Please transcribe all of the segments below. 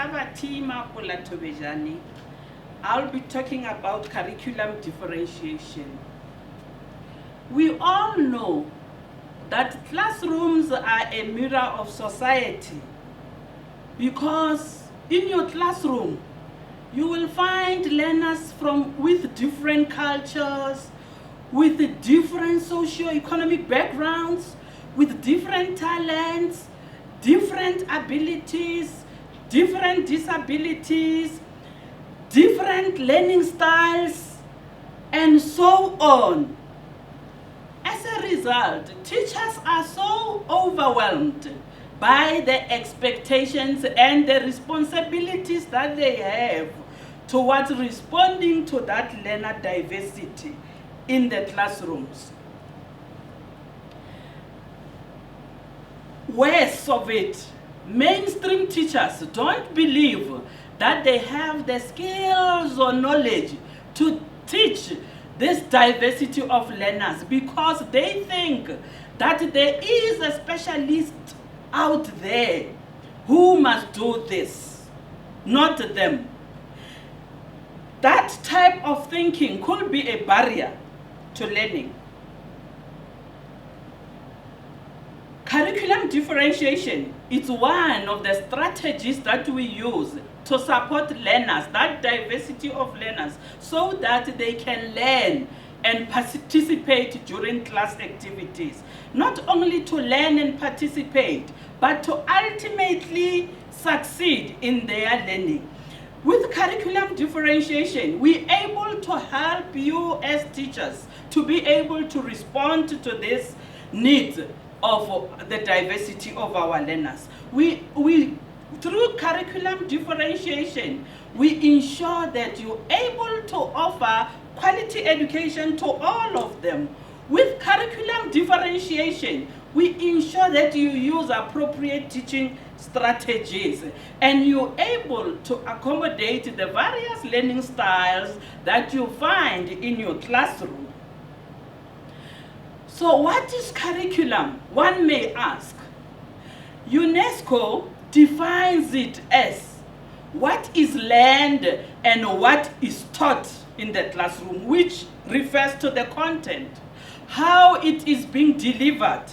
Maapola-Thobejane. I'll be talking about curriculum differentiation. We all know that classrooms are a mirror of society, because in your classroom you will find learners with different cultures, with different socio-economic backgrounds, with different talents, different abilities, different disabilities, different learning styles, and so on. As a result, teachers are so overwhelmed by the expectations and the responsibilities that they have towards responding to that learner diversity in the classrooms. Worse of it, mainstream teachers don't believe that they have the skills or knowledge to teach this diversity of learners, because they think that there is a specialist out there who must do this, not them. That type of thinking could be a barrier to learning. Curriculum differentiation is one of the strategies that we use to support learners, that diversity of learners, so that they can learn and participate during class activities. Not only to learn and participate, but to ultimately succeed in their learning. With curriculum differentiation, we're able to help you as teachers to be able to respond to this needs of the diversity of our learners. Through curriculum differentiation, we ensure that you're able to offer quality education to all of them. With curriculum differentiation, we ensure that you use appropriate teaching strategies and you're able to accommodate the various learning styles that you find in your classroom. So what is curriculum? One may ask. UNESCO defines it as what is learned and what is taught in the classroom, which refers to the content, how it is being delivered,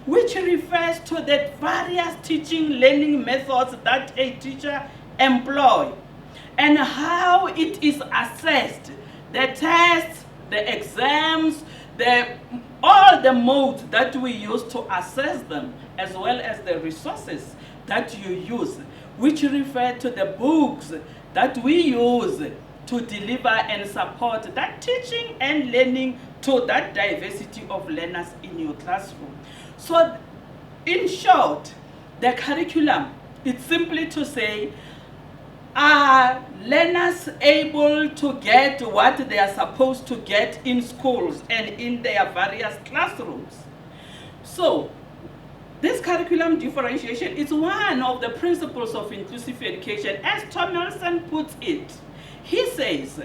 which refers to the various teaching learning methods that a teacher employs, and how it is assessed, the tests, the exams, all the modes that we use to assess them, as well as the resources that you use, which refer to the books that we use to deliver and support that teaching and learning to that diversity of learners in your classroom. So, in short, the curriculum, it's simply to say, are learners able to get what they are supposed to get in schools and in their various classrooms? So, this curriculum differentiation is one of the principles of inclusive education. As Tomlinson puts it, he says,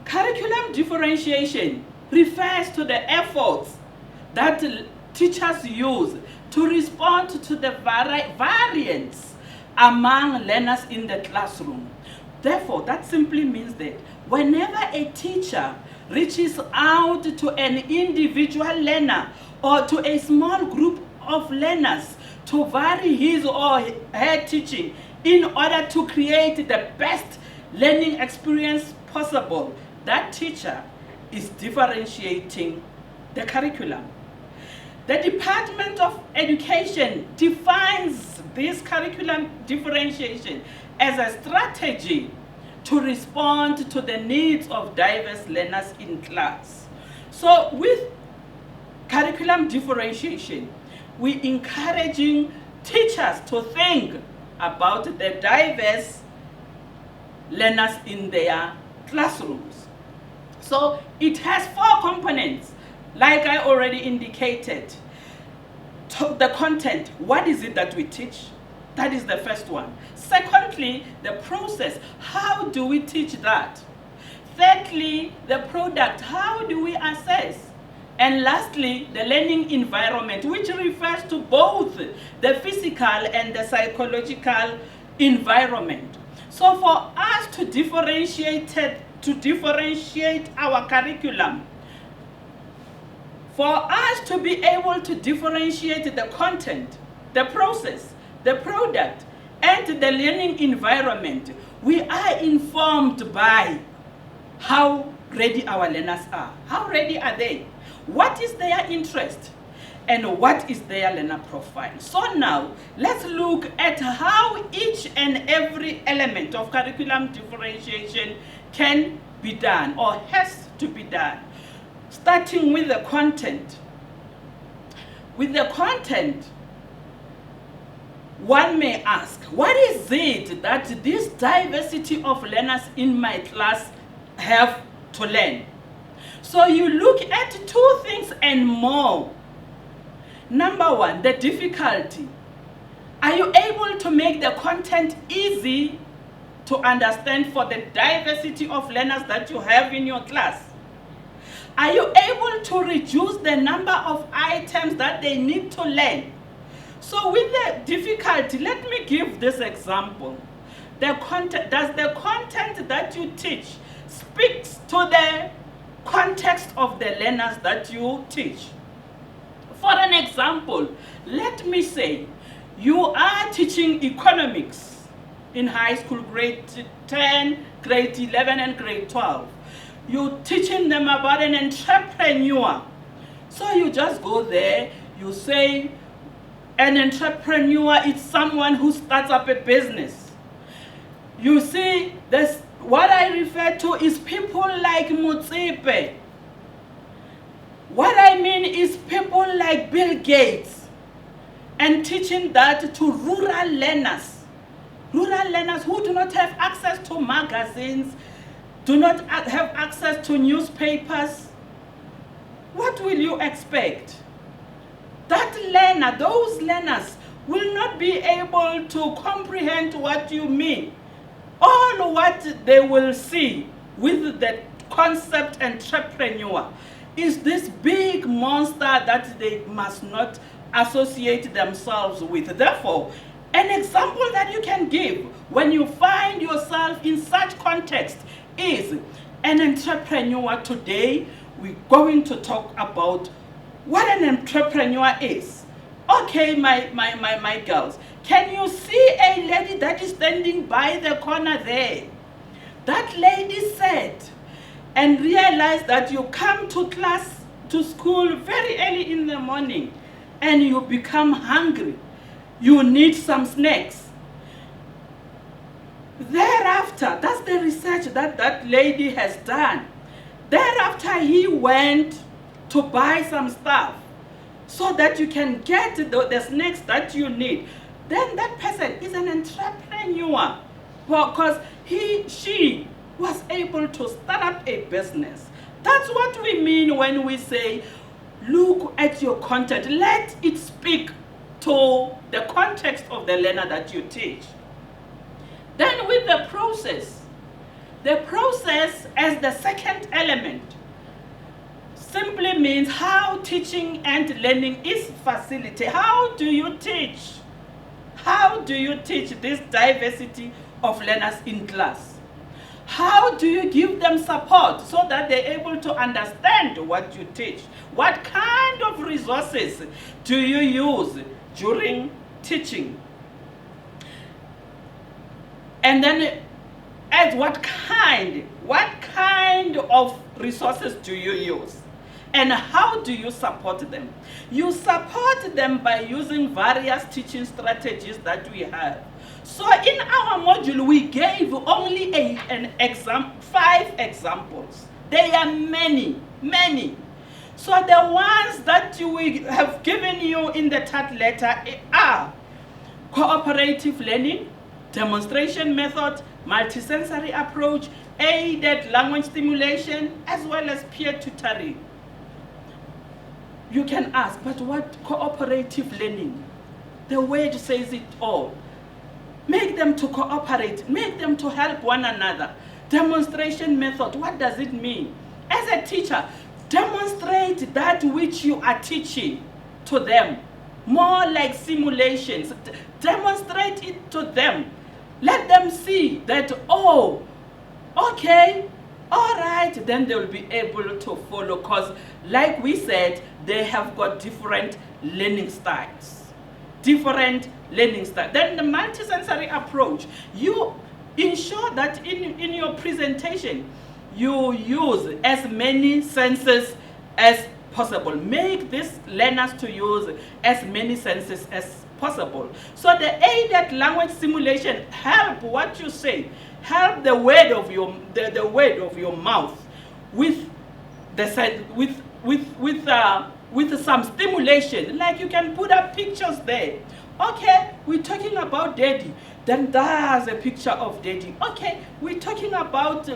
curriculum differentiation refers to the efforts that teachers use to respond to the variance among learners in the classroom. Therefore, that simply means that whenever a teacher reaches out to an individual learner or to a small group of learners to vary his or her teaching in order to create the best learning experience possible, that teacher is differentiating the curriculum. The Department of Education defines this curriculum differentiation as a strategy to respond to the needs of diverse learners in class. So with curriculum differentiation, we're encouraging teachers to think about the diverse learners in their classrooms. So it has 4 components, like I already indicated. The content, what is it that we teach? That is the first one. Secondly, the process, how do we teach that? Thirdly, the product, how do we assess? And lastly, the learning environment, which refers to both the physical and the psychological environment. So for us to differentiate our curriculum, for us to be able to differentiate the content, the process, the product, and the learning environment, we are informed by how ready our learners are. How ready are they? What is their interest? And what is their learner profile? So now, let's look at how each and every element of curriculum differentiation can be done or has to be done. Starting with the content. With the content, one may ask, what is it that this diversity of learners in my class have to learn? So you look at two things and more. Number one, the difficulty. Are you able to make the content easy to understand for the diversity of learners that you have in your class? Are you able to reduce the number of items that they need to learn? So with the difficulty, let me give this example. Does the content that you teach speaks to the context of the learners that you teach? For an example, let me say you are teaching economics in high school, grade 10, grade 11, and grade 12. You're teaching them about an entrepreneur. So you just go there, you say an entrepreneur is someone who starts up a business. You see, what I refer to is people like Motsepe. What I mean is people like Bill Gates, and teaching that to rural learners who do not have access to magazines, do not have access to newspapers. What will you expect? Those learners will not be able to comprehend what you mean. All what they will see with the concept entrepreneur is this big monster that they must not associate themselves with. Therefore, an example that you can give when you find yourself in such context is an entrepreneur. Today, we're going to talk about what an entrepreneur is. Okay, my girls, can you see a lady that is standing by the corner there? That lady said, and realize that you come to school very early in the morning and you become hungry. You need some snacks. Thereafter, that's the research that lady has done. Thereafter, he went to buy some stuff so that you can get the snacks that you need. Then that person is an entrepreneur because she was able to start up a business. That's what we mean when we say, look at your content. Let it speak to the context of the learner that you teach. Then with the process as the second element simply means how teaching and learning is facilitated. How do you teach? How do you teach this diversity of learners in class? How do you give them support so that they're able to understand what you teach? What kind of resources do you use during teaching? And then what kind of resources do you use? And how do you support them? You support them by using various teaching strategies that we have. So in our module, we gave only 5 examples. There are many. So the ones that we have given you in the third letter are cooperative learning, demonstration method, multisensory approach, aided language stimulation, as well as peer tutoring. You can ask, but what cooperative learning? The word says it all. Make them to cooperate, make them to help one another. Demonstration method, what does it mean? As a teacher, demonstrate that which you are teaching to them. More like simulations. Demonstrate it to them. Let them see that, oh, okay, all right, then they will be able to follow, because like we said, they have got different learning styles. Different learning styles. Then the multisensory approach, you ensure that in your presentation, you use as many senses as possible. Make these learners to use as many senses as possible. So the aided language simulation help what you say, help the word of your the word of your mouth with the with some stimulation. Like you can put up pictures there. Okay, we're talking about daddy. Then there's a picture of daddy. Okay, we're talking about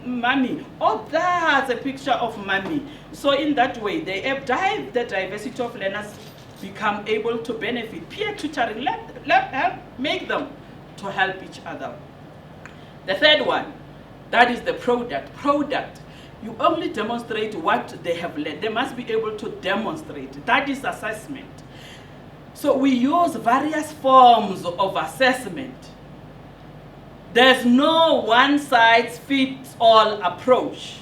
mommy. Oh, there's a picture of mommy. So in that way, the diversity of learners become able to benefit. Peer tutoring, help make them to help each other. The third one, that is the product. Product, you only demonstrate what they have learned. They must be able to demonstrate. That is assessment. So we use various forms of assessment. There's no one-size-fits-all approach.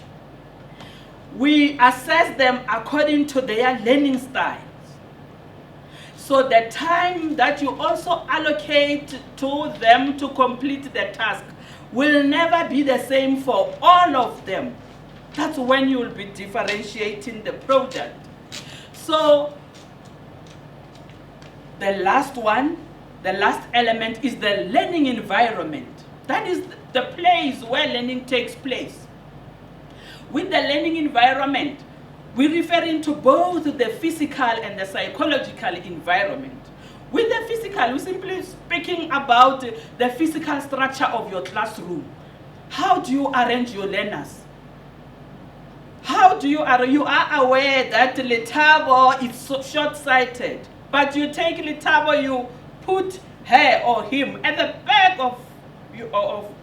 We assess them according to their learning styles. So the time that you also allocate to them to complete the task will never be the same for all of them. That's when you will be differentiating the product. So the last one, the last element is the learning environment. That is the place where learning takes place. With the learning environment, we're referring to both the physical and the psychological environment. With the physical, we're simply speaking about the physical structure of your classroom. How do you arrange your learners? How do you are aware that Letabo is so short-sighted, but you take Letabo, you put her or him at the back of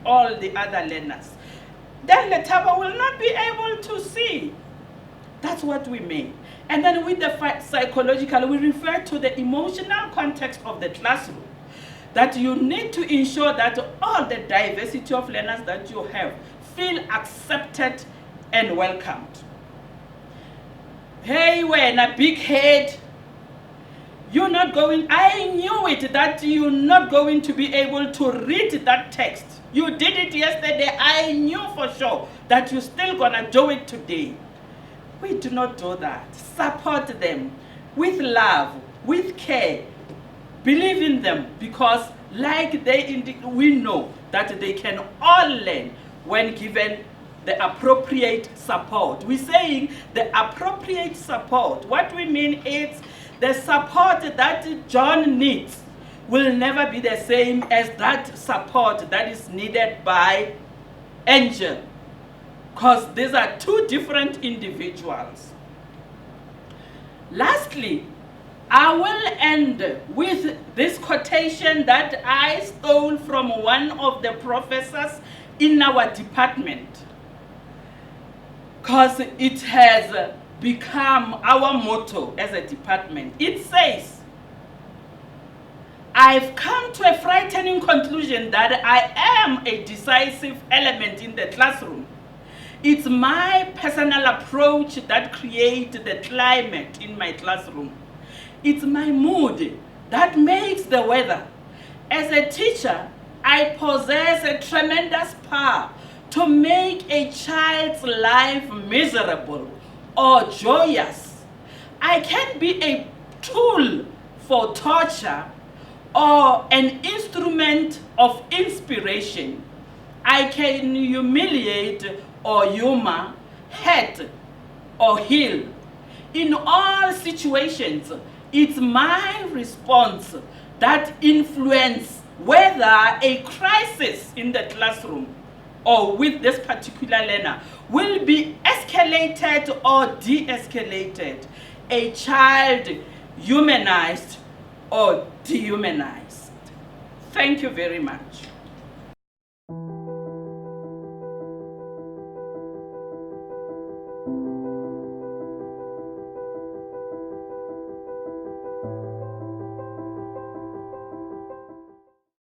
all the other learners. Then Letabo will not be able to see. That's what we mean. And then with the psychological, we refer to the emotional context of the classroom. That you need to ensure that all the diversity of learners that you have feel accepted and welcomed. Hey, when a big head, you're not going, I knew it, that you're not going to be able to read that text. You did it yesterday, I knew for sure that you're still gonna do it today. We do not do that. Support them with love, with care. Believe in them, because like we know that they can all learn when given the appropriate support. We're saying the appropriate support. What we mean is the support that John needs will never be the same as that support that is needed by Angel, because these are two different individuals. Lastly, I will end with this quotation that I stole from one of the professors in our department, because it has become our motto as a department. It says, I've come to a frightening conclusion that I am a decisive element in the classroom. It's my personal approach that creates the climate in my classroom. It's my mood that makes the weather. As a teacher, I possess a tremendous power to make a child's life miserable or joyous. I can be a tool for torture or an instrument of inspiration. I can humiliate or humor, hurt or heal. In all situations, it's my response that influences whether a crisis in the classroom or with this particular learner will be escalated or de-escalated, a child humanized or dehumanized. Thank you very much.